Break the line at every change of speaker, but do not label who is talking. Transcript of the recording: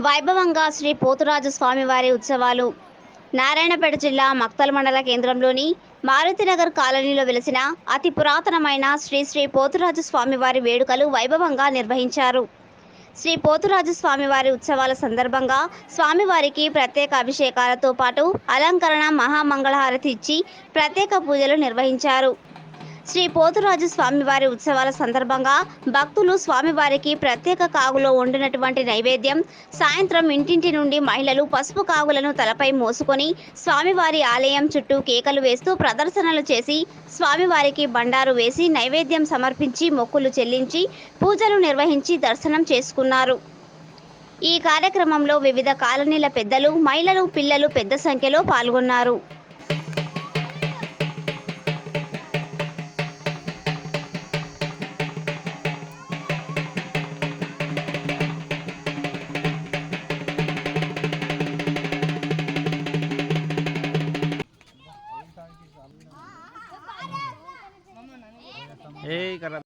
వైభవంగా శ్రీ పోతురాజు స్వామివారి ఉత్సవాలు నారాయణపేట జిల్లా మక్తల్ మండల కేంద్రంలోని మారుతినగర్ కాలనీలో వెలిసిన అతి పురాతనమైన శ్రీ పోతురాజు స్వామివారి వేడుకలు వైభవంగా నిర్వహించారు. శ్రీ పోతురాజు స్వామివారి ఉత్సవాల సందర్భంగా స్వామివారికి ప్రత్యేక అభిషేకాలతో పాటు అలంకరణ మహామంగళహారతి ఇచ్చి ప్రత్యేక పూజలు నిర్వహించారు. శ్రీ పోతురాజు స్వామివారి ఉత్సవాల సందర్భంగా భక్తులు స్వామివారికి ప్రత్యేక కాగులో వండినటువంటి నైవేద్యం సాయంత్రం ఇంటింటి నుండి మహిళలు పసుపు కాగులను తలపై మోసుకొని స్వామివారి ఆలయం చుట్టూ కేకలు వేస్తూ ప్రదర్శనలు చేసి స్వామివారికి బండారు వేసి నైవేద్యం సమర్పించి మొక్కులు చెల్లించి పూజలు నిర్వహించి దర్శనం చేసుకున్నారు. ఈ కార్యక్రమంలో వివిధ కాలనీల పెద్దలు, మహిళలు, పిల్లలు పెద్ద సంఖ్యలో పాల్గొన్నారు.
Hey, karena